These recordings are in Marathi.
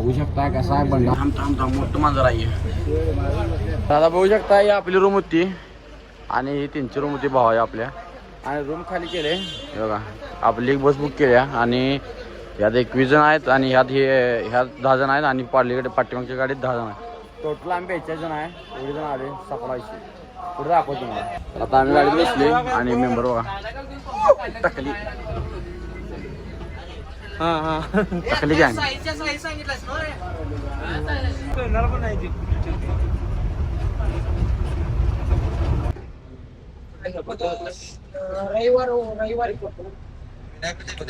बघू शकता कसा आहे बंडा. थांब मोठं मांजर आहे. दादा बघू शकता ही आपली रूम होती आणि ही त्यांची रूम होती भावा आपल्या. आणि रूम खाली केले बघा. आपली एक बस बुक केल्या आणि यात 21 जण आहेत आणि ह्यात 10 जण आहेत आणि पाठीमागच्या गाडीत 10 जण आहेत. टोटल आम्ही 42 जण आहे. एवढे जण आले सकाळशी. पुढे दाखवतो तुम्हाला. आता आम्ही गाडीत बसले आणि मेंबर बघा टाकली. टाकली की आम्ही.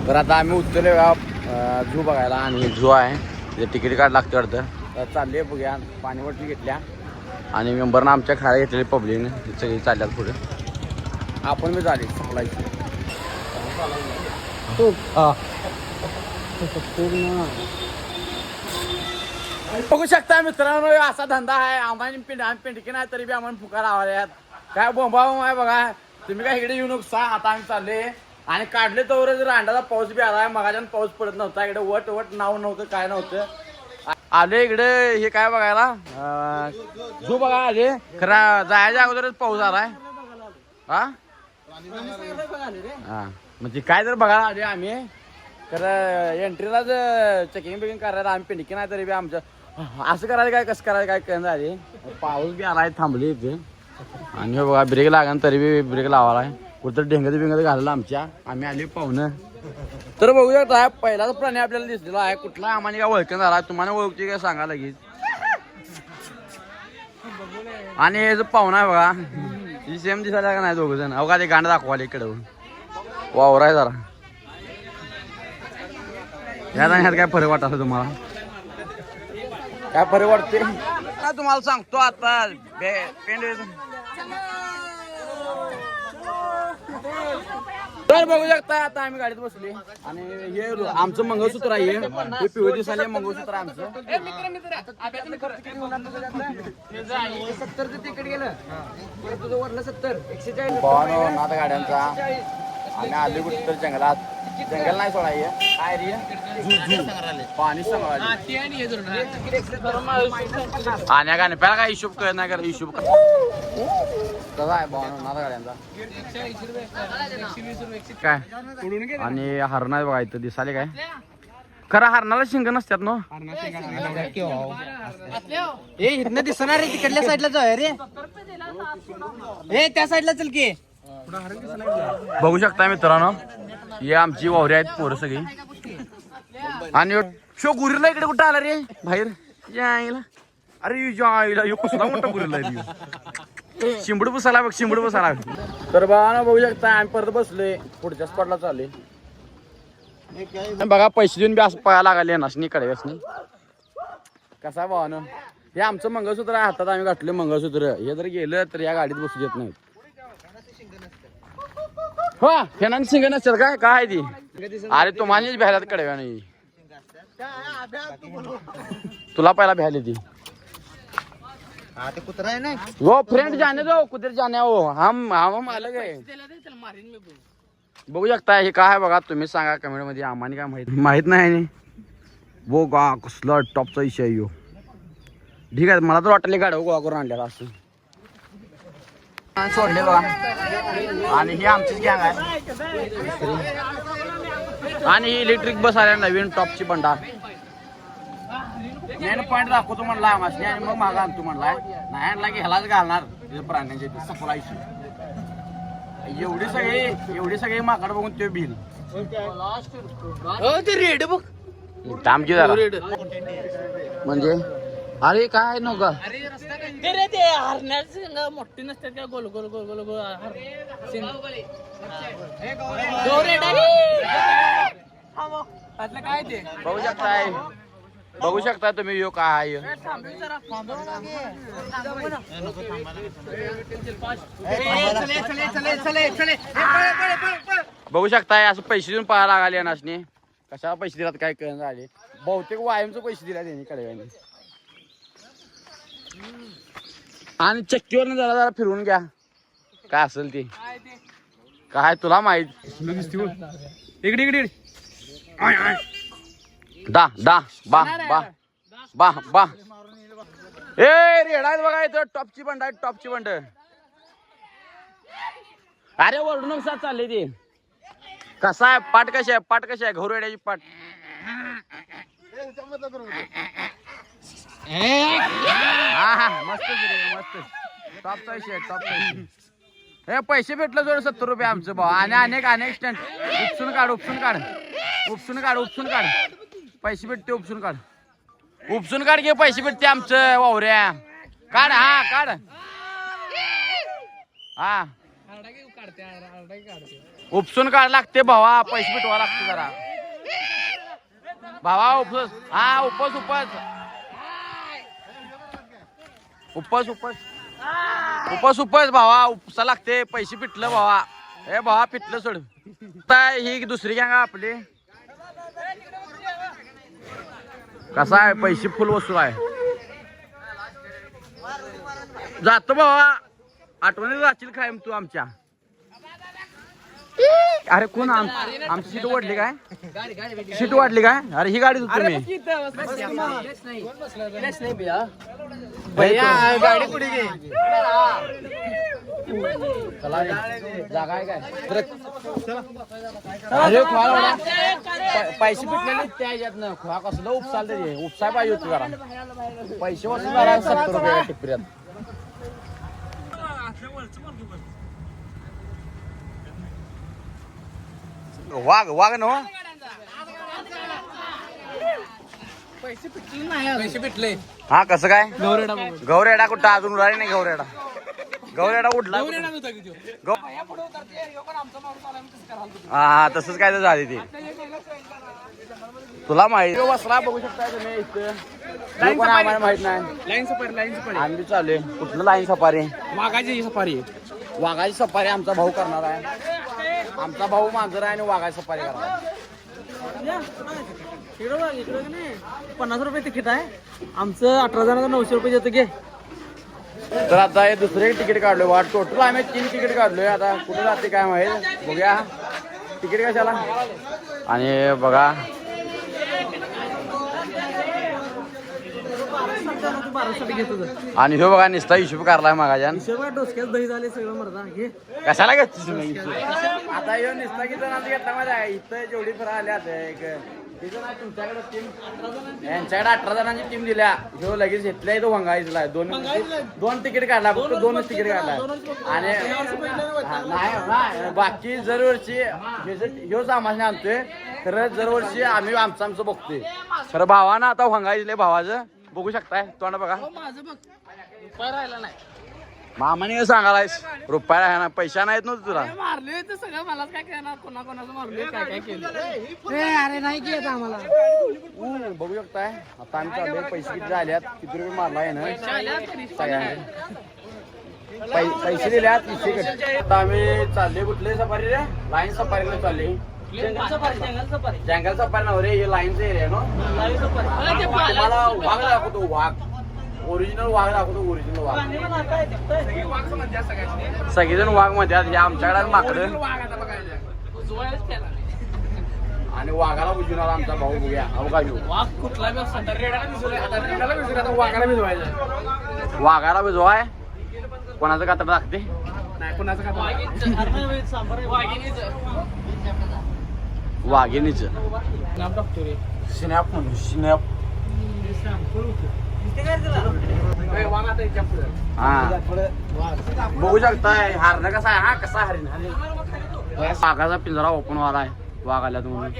तर आता आम्ही उतरले झू बघायला आणि झू आहे तिथे तिकीट कार्ड लागतं वाटतं. तर चालले बघूया. पाणी बॉटल घेतल्या आणि मेंबरनं आमच्या खायला घेतलेली पब्लिकने सगळी चालल्यात पुढे. आपण बी झाले सप्लायची. बघू शकता मित्रांनो असा धंदा आहे. आम्हाला पेंडकी नाही तरी बी आम्हाला फुका लावायला काय बोंबा आहे बघा. तुम्ही काय इकडे येऊ नका. आता आम्ही चालले आणि काढले तर जर अंडाचा पाऊस बी आलाय. मगाच्यानं पाऊस पडत नव्हता इकडे. वट नाव नव्हतं काय नव्हतं. आले इकडे हे काय बघायला झू बघा आले. खरा जायच्या अगोदरच पाऊस आलाय. हा म्हणजे काय तर बघायला आले आम्ही. तर एंट्रीलाच चेकिंग बिकिंग करायला आम्ही पेंडिकी नाही तरी बी आमचं असं करायला काय कसं करायला काय कळलं आले. पाऊस बी आलाय थांबली इथे आणि हे बघा ब्रेक लागा तरी बी ब्रेक लावायला कुठं ढेंगत बिंगत घाललं आमच्या. आम्ही आले पाहुणं. तर बघू शकता पहिलाच प्राणी आपल्याला दिसलेला आहे. कुठला आम्हाला काय ओळखून झाला. तुम्हाला ओळखते काय सांगा लगेच. आणि हे जो पाहुणा आहे बघा ही सेम दिसायला का नाही दोघ जण. अवघा ते गाणं दाखवाले इकडे वावर आहे जरा. ह्यात आणि ह्यात काय फरक वाटत तुम्हाला. काय फरक वाटते काय तुम्हाला सांगतो आता. तर बघू शकता आता आम्ही गाडीत बसले आणि हे आमचं मंगळसूत्र आहे. हे पिवळे दिसाले मंगळसूत्र आमचं. 70 तिकीट गेलं तुझं वरलं 70 140 आता गाड्यांचा. आणि आले कुठे तर जंगलात. जंगल नाही सोडा काय रे पाणी सांभाळ आणि गाणे पहिला काय हिशोब कळत नाही कर. हिशोब कसा आहे भावना गाड्यांचा काय. आणि हरण आहे बघा इथं दिसाले काय. खरं हरणाला शिंग नसतात ना. इथनं दिसणार रे. तिकडल्या साईडला जाऊया रे. हे त्या साईडला चल की. बघू शकता मित्रांनो हे आमची वावरे आहेत पोरं सगळी. आणि शो गुरीला इकडे कुठं आला रे बाहेर जायला. अरे जायला कसला मोठा गुरीला आहे. शिंबड बसायला बघ शिंबड बसायला. तर बघा बघू शकता आम्ही परत बसलोय पुढच्या स्पॉटला चालले. बघा पैसे देऊन बी असं पळायला लागले नसनी कडे असनी. कसा भावानं हे आमचं मंगळसूत्र आहे. हातात आम्ही घातलं मंगळसूत्र. हे जर गेलं तर या गाडीत बसू देत नाहीत. हो फेनान शिंग नसेल काय काय ती. अरे तुम्हाला भ्यायला कडव्या नाही. तुला पहिला भ्यायला ती कुत्रा आहे ना. वो फ्रेंड जाने दो कुठे जाने हो. हम अलग आहे. बघू शकता हे काय बघा. तुम्ही सांगा कमेंट मध्ये. आम्हाला काय माहित नाही. वो गा कसला टॉपचा विषय आहे. ठीक आहे मला तर वाटले गाडी गोळा करून आणलेला असं सोडले बघा. आणि ही आमचीच गँग आहे. आणि ही इलेक्ट्रिक बस आल्या नवीन टॉपची बंडा. मेन पॉईंट दाखवतो म्हणला आम्हाला आणि मग मागा आणतो म्हणलाय. नाही आणला की ह्यालाच घालणार प्राण्यांच्या सफलायची. एवढी सगळी माकड बघून ते बिल रेड बघ टामकी जरा म्हणजे. अरे काय नका ते हरण्याचं मोठी नसतात का. गोल गोल गोल गोल गोल काय ते बघू शकता तुम्ही यो काय आहे. बघू शकताय असं पैसे देऊन पळायला लागले नाचणे. कशाला पैसे दिलात काय कळण झाले. बहुतेक वायमचं पैसे दिला त्यांनी कडव्याने. आणि चक्कीवर जरा जरा फिरवून घ्या काय असेल ते. काय तुला माहित. इकडे इकडे दा दा बा बा बा बा ए रेडा आहेत बघा इथं टॉपची बंड आहे टॉपची बंड. अरे वळून साथ चालली ती. कसा आहे पाट कशी आहे पाट कशी आहे घोरवेड्याची पाट. हा हा मस्त रे मस्त टॉपचा विषय टॉपचा विषय. हे पैसे भेटलं जोड 70 रुपये आमचं भाऊ आणि अनेक अनेक स्टँड उपसून काढ उपसून काढ उपसून काढ उपसून काढ पैसे भेटते उपसून काढ उपसून काढ घे पैसे भेटते आमचं वावऱ्या काढ हा काढ हा उपसून काढ लागते भावा पैसे भेटवा लागते जरा भावा उपस हा उपस उपस उपस उपस उपस उपस भावा उपसा लागते पैसे पिटलं भावा. हे भावा पिटलं सोड. ही दुसरी गँग आपली कसा आहे पैसे फुल वसूल आहे. जातो भावा आठवणी जाशील काय तू आमच्या. अरे कोण आमची सीट वाढली काय सीट वाढली काय. अरे ही गाडी तुम्ही गाडी पुढे घे. चला जागा आहे काय अरे खोळा पैसे पिटलेले त्या ह्याच्यातनं खोळा कसलं उपसाल तरी उपसाय पाहिजे होती जरा पैसे वसूल करा 70 रुपये टिपऱ्यात. वाघ वाघ न पैसे भेटले. हा कसं काय गौरेडा गौरेडा कुठं अजून उडाली नाही गौरेडा गौरेडा उडला हा तसंच काय तर झाली ती तुला माहिती वसला बघू शकता तुम्ही इथं कोण आम्हाला माहित नाही. लाईन सफारी आम्ही चालू आहे कुठलं लाईन सफारी वाघाची सफारी वाघाची सफारी आमचा भाऊ करणार आहे. आमचा भाऊ मांजर आहे आणि वाघाची सफारी करणार आहे. 50 रुपये तिकीट आहे आमचं 18 जणांचं 900 रुपये देतो घे. तर आता हे दुसरे तिकीट काढलोय वाट टोटल आम्ही 3 तिकीट काढलोय. आता कुठे जाते काय माहिती बघूया तिकीट कशाला. आणि बघा 1200 घेतो आणि हे बघा निस्ता हिशोब करलाय मागाच्या डोसक्यात दही झाले सगळं मरदा घे. कशाला घेतोस तुम्ही आता हे निस्ता किती जणांचा घेतला माझ्या इथं जेवढी फिरा आल्या तुमच्याकडे टीम यांच्याकडे 18 जणांची टीम दिल्या ह्यो लगेच घेतलाय तो भंगाईचला दोन तिकीट काढला फक्त 2च तिकीट काढला. आणि नाही बाकी दरवर्षी ह्यो सामान्य आणतोय खरं दरवर्षी आम्ही आमचं बघतोय खरं भावानं आता भंगाईचले भावाचं बघू शकताय तोंड बघा राहिला नाही मामाने सांगालायस रुपया आहे ना पैसा नाहीत नव्हतं तुला मारले तर सगळं मला काय करणार कोणाकोणाचं मारले काय काय केलं. अरे नाही घेत आम्हाला बघू शकताय आता आम्ही चाललोय पैसे किती झाल्यात किती रुपये मारला आहे ना सगळ्यांनी पैसे दिल्यात 200 कडे. आता आम्ही चालले कुठले सफारी रे लाईन सफारीला चालले जंगल सफारी नव्हे रे हे लाईनचा एरिया ना. तुम्हाला वाघ दाखवतो वाघ ओरिजिनल वाघ दाखवतो ओरिजिनल वाघ सगळेजण वाघ म्हणतात हे आमच्याकडे माकडं आणि वाघाला उजवणार आमचा भाऊ बघूया अवघा घेऊ वाघ कुठला वाघाला भिजवायचं वाघाला भिजवाय कोणाचं कातर लागते नाही कोणाचं काय वाघिणीच नाम टाकतो रे स्नॅप म्हणून स्नॅप हा बघू शकताय हारणं कसा आहे हा कसा हरिण वाघाचा पिंजरा ओपन वाला आहे वाघ आल्यात म्हणून.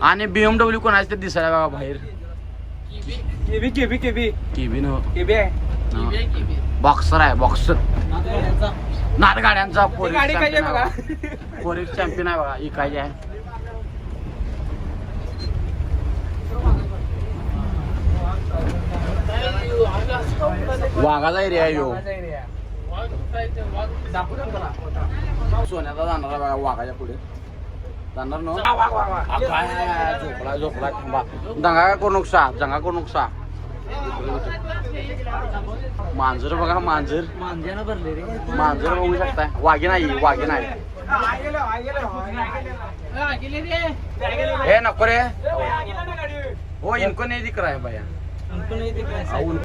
आणि BMW कोणाच ते दिसायला बघा बाहेर केबी बॉक्सर आहे बॉक्सर नाद गाड्यांचा फोरेक्स चॅम्पियन आहे बघा ही काय आहे. वाघाचा एरिया आहे यो सोन्याचा जाणार आहे बघा वाघाच्या पुढे जाणार न झोपला झोपला थांबा दंगा करू नुकसा जंगा करू नुकसा. मांजर बघा मांजर मांजर बघू शकताय वाघी नाही हे नको रे ओ इनको नहीं दिख रहा है भैया हमको नहीं दिख रहा है आ, उन-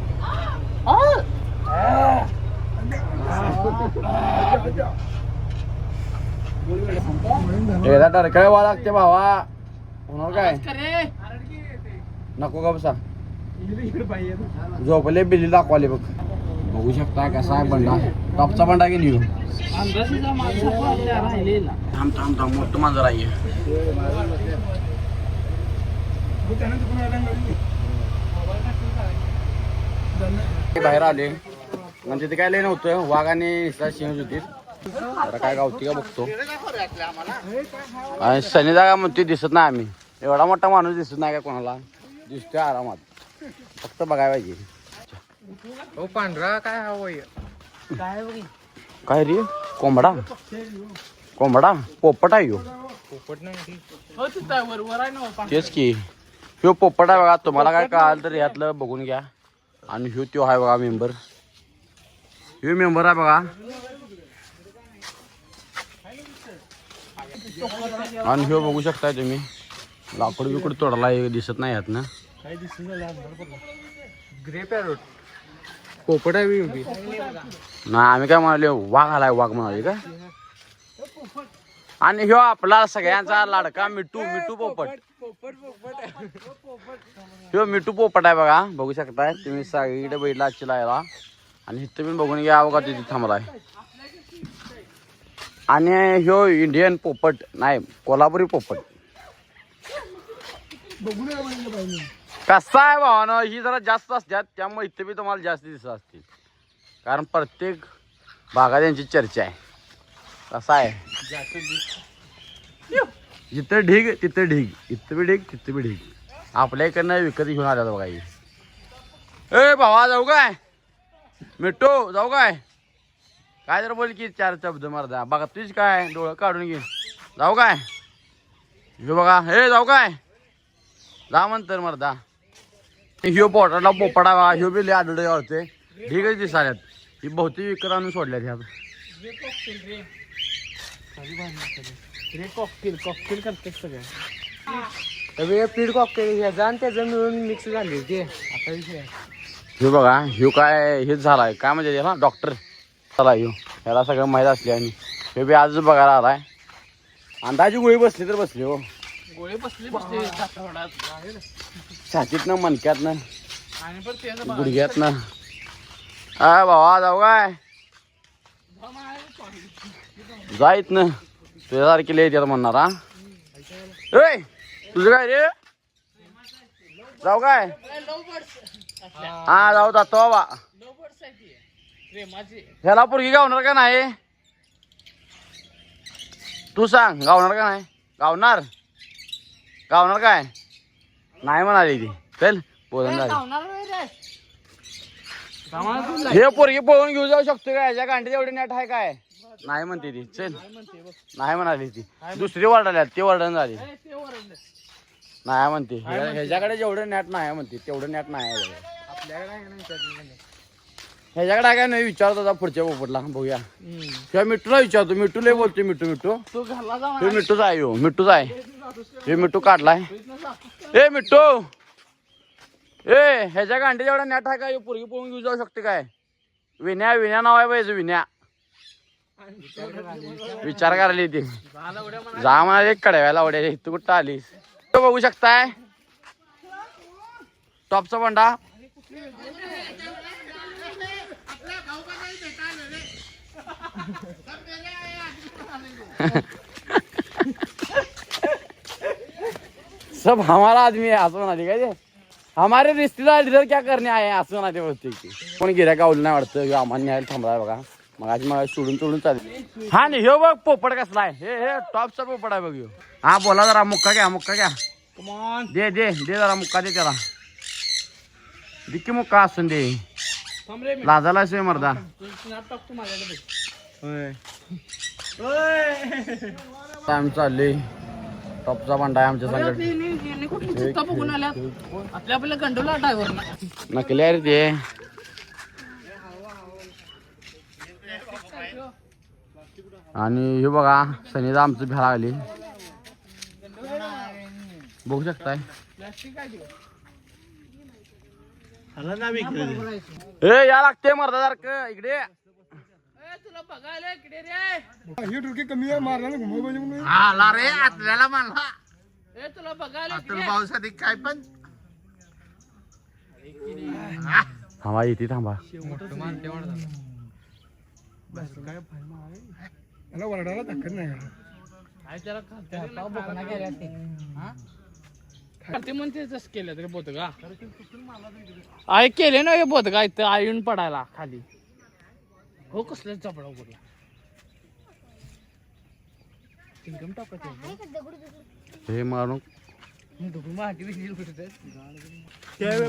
एकदा डरकाळ व्हावं लागते भावा होणार काय नको का बसा झोपले बिल्ली दाखवाले बघ बघू शकता कसा आहे बंडा टॉपचा बंडा की नाही थांब थांब थांब मोठं मांजर आहे बाहेर आले म्हणजे ते काय लय नव्हतं वाघ आणि सिंह होती आता काय गावती का बघतो आणि सनी जागा म्हणते दिसत नाही आम्ही एवढा मोठा माणूस दिसत नाही का कोणाला दिसतोय आरामात फक्त बघायला पाहिजे पांढरा काय हवं काय काय रे कोंबडा कोंबडा पोपट आहे ह्यो पोपट नाही तेच की ह्यो पोपट आहे बघा तुम्हाला काय कळालं तर यातलं बघून घ्या आणि ह्यो त्यो आहे बघा मेंबर ह्यो मेंबर आहे बघा आणि ह्यो बघू शकताय तुम्ही लाकूड बिकूड तोडला दिसत नाही यात ना ग्रे पॅरोट पोपट आहे उभी नाही आम्ही काय म्हणाले वाघ आलाय वाघ म्हणाले का आणि ह्यो आपला सगळ्यांचा लाडका मिठू मिठू पोपट ह्यो मिठू पोपट आहे बघा बघू शकताय तुम्ही सगळीकडे बैठला चिलायला आणि इथं पण बघून घ्या बघा तिथे थांबलाय आणि ह्यो इंडियन पोपट नाही कोल्हापुरी पोपट कसा आहे भावानं ही जरा जास्त असतात त्यामुळे इथे बी तुम्हाला जास्त दिसत असतील कारण प्रत्येक भागात यांची चर्चा आहे कसा आहे जिथं ढीग तिथं ढीग इथं बी ढीग तिथं बी ढीग आपल्या इकडनं विकत घेऊन आल्यात बघा ही ए भावा जाऊ काय मिठू जाऊ काय काय तर बोल की चार शब्द मारदा बघा तुझ काय डोळं काढून घे जाऊ काय ह्यो बघा हे जाऊ काय जा म्हणतर मरदा ह्यो पोटाला पोपडा बघा ह्यो बी लय आढळ होते ढीगच दिसाल्यात ही बहुतेक विकत आणून सोडल्यात ह्या कॉकटेल करते सगळ्या पीड कॉकटेल ह्याचा आणि त्याचं मिळून मिक्स झाली होती आता विषय ह्यो बघा ह्यो काय हेच झालाय काय म्हणजे त्याला डॉक्टर चला ह्यो ह्याला सगळं माहीत असले आणि ह्यो बी आजच बघायला आलाय अंदाजी गोळी बसली तर बसली हो गोळे बसले छातीतनं मणक्यातनं गुडघ्यातनं हा भावा जाऊ काय जा इथनं तुझ्यासारखी लय येतात म्हणणार हा ए तुझं काय रे जाऊ काय हा जाऊ जातो बाबा ह्याला पोरगी गावणार का नाही तू सांग गावणार का नाही गावणार गावणार काय नाही म्हणाली ती चल पोरण हे पोरगी पळून घेऊ जाऊ शकतो काय याच्या गांडीत एवढी नेट आहे काय नाही म्हणते ती चल नाही म्हणाली ती दुसरी वरडाल्यात ती वरडण झाली नाही म्हणते ह्याच्याकडे जेवढं नॅट नाही म्हणते तेवढं नॅट नाही ह्याच्याकडे काय नाही विचारत होता पुढच्या पोपटला बघूया किंवा मिठूला विचारतो मिठू लय बोलते मिठू मिठू हे मिठूच आहे हो मिठूच आहे हे मिठू काढलाय ए मिठू ए ह्याच्या गांडी जेवढा नॅट आहे काय पोरगी पळून घेऊ जाऊ शकते काय विन्या विन्या नाव आहे पाहिजे विन्या विचार करायला ती जा म्हणा एक कड्याला वड्या तू कुठं आलीस बघू शकताय टॉपचा बंडा सब हमारा आदमी है असं म्हणाली काय ते हमारे रिश्तेदार इधर क्या करणे आहे असं म्हणाले होते की कोण गिऱ्या गावलं नाही वाटतं आम्हाला न्यायला थांबलाय बघा मग आज मग सोडून सोडून चालेल हा नाही ह्यो बघ पोपट कसला आहे हे टॉपचा पोपट आहे बघ ह्यो हा बोला जरा मुक्का घ्या दे दे दे जरा मुक्का दे त्याला दिक्की मुक्का असून दे लाजाला सोय मर्दा आम्ही चालले टॉपचा बंडा आहे आमच्या संकट आपल्या गंडोला ड्रायव्हर नकली आहे रे ते आणि हे बघा सनीदा आमचं भ्याला आली बघू शकताय ए या लागते मर्दासारखं इकडे आला रे आपल्याला म्हणला तुला बघायला पावसात काय पण थांबा इथे थांबा ते म्हणते तसं केलं तरी बोधगा आई केले ना हे बोधगा इथं आई येऊन पडायला खाली हो कसलं चपडा कुठला इन्कम टाकायचं हे मारून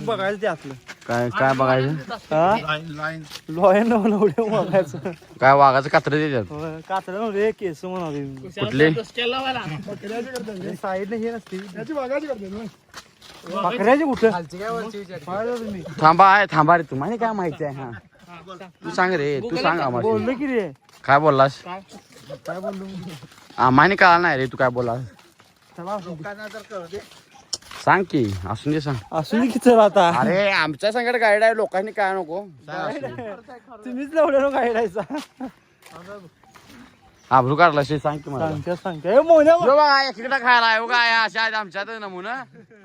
बघायचं ते असलं काय काय बघायचं बघायचं काय वाघाचं कात्र देतात कातडा रे केस म्हणाले कुठले साईडने हे नसते बकऱ्याची कुठं थांबा आहे थांबा रे तुम्हाला काय माहिती आहे हा तू सांग रे तू सांग आम्हाला बोललो की रे काय बोललास काय बोललो आम्हाला कळालं नाही रे तू काय बोललास चला सांग की असून दे सांग असून की चला आता अरे आमच्या संकट गाईड आहे लोकांनी काय नको तुम्हीच लावलं गायडायचा आभरू काढला शे सांग की मला सांगते मोन्या यो बघा एकीकडा खायला आहे बघा या अशा आहेत आमच्यात नमुना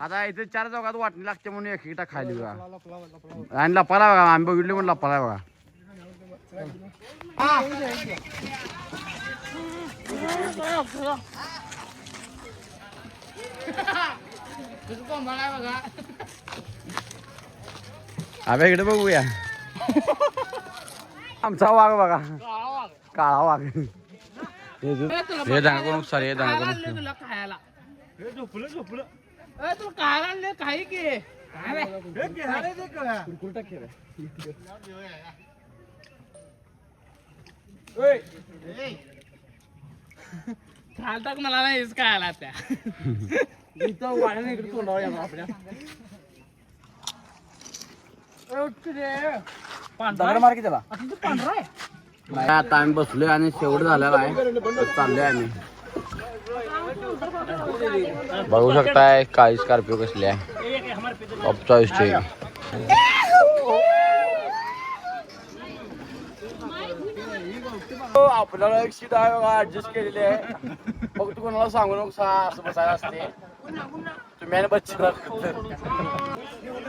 आता इथे 4 चौकात वाटणी लागते म्हणून एकीकडा खायली बघा आणि लपाला बघा आम्ही बघितले म्हणून लपाला बघा अबे इकडे बघूया आमचा वाघ बघा काळा वाघ हे दांगा करून सर हे दांगा करून तुला खायला झोपलं झोपलं तुला खायला आणलं काही की खाल टाक मला नाहीच खायला त्या इथं वाढायला इकडे तोंडावर येणार आपल्या मार की त्याला पांढरा आहे नाही आता आम्ही बसलोय आणि शेवट झालेला आहे चाललोय आम्ही बघू शकताय काळी स्कॉर्पिओ कसली आहे टॉप चॉईसची आपल्याला एक सीट आहे बघा ऍडजस्ट केलेली आहे मग तू कोणाला सांगू नको असं बसायला असते तुम्ही आणि बच्चा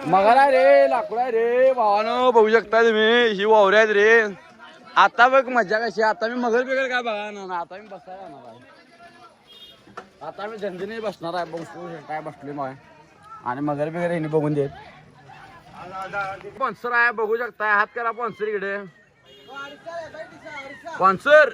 मगाला रे लाकूड आहे रे भावानं बघू शकता तुम्ही ही वावरे आहेत रे आता बघ मजा कशी आता मी मगर बिगर काय बघा ना आता मी बसायला जाणार आहे आता मी झंझणी बसणार आहे बघू काय बसले मग आणि मगर बिगर यांनी बघून देत स्पॉन्सर आहे बघू शकता हात करा स्पॉन्सर इकडे स्पॉन्सर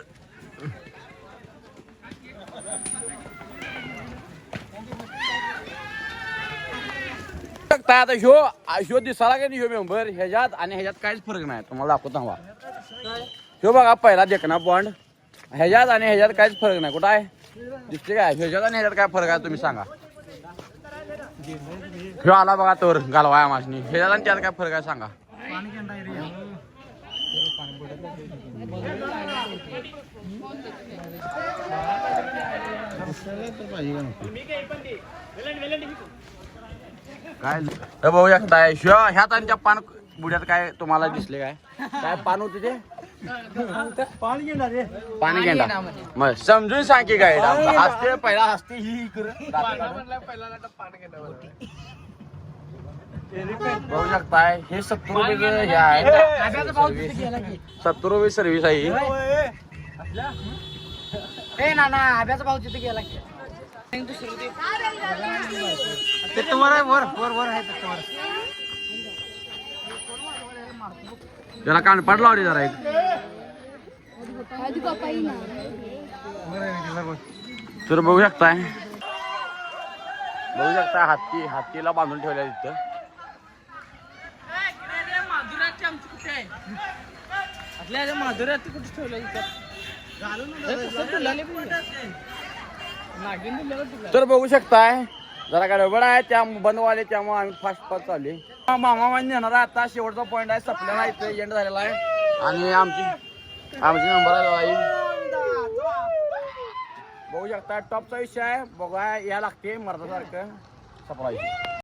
आता ह्यो दिसाला काय ह्यो मेंबर ह्याच्यात आणि ह्याच्यात काहीच फरक नाही तुम्हाला दाखवतो हवा ह्यो बघा पहिला देखना बॉन्ड ह्याच्यात आणि ह्याच्यात काहीच फरक नाही कुठं आहे दिसते काय ह्याच्यात आणि ह्याच्यात काय फरक आहे तुम्ही सांगा ह्यो आला बघा तोर घालवाय मासनी ह्याच्यात आणि त्यात काय फरक आहे सांगा काय बघू शकताय ह्यात आणि त्या पान बुड्यात काय तुम्हाला दिसले काय काय पान होते ते पाणी घेणार रे पाणी घेणार मग समजून सांग की काय हसते पहिला हसते ही बघू शकताय हे 70 रुपये हे आहे 70 रुपये सर्व्हिस आहे नाना आब्याचा भाव तिथे गेला त्याला कानपाट लावली जरा एक तर बघू शकताय हत्तीला बांधून ठेवल्या तिथं माधुर्यात कुठे ठेवलं तर बघू शकताय जरा गडबड आहे त्या बंदवाले त्यामुळे आम्ही फास्ट चालले मामा म्हणजे येणार आहे आता शेवटचा पॉईंट आहे सपल्याला इथे एंड झालेला आहे आणि आमची नंबर आहे बघू शकता टॉपचा विषय आहे बघा या लागते मर्दासारखं सपला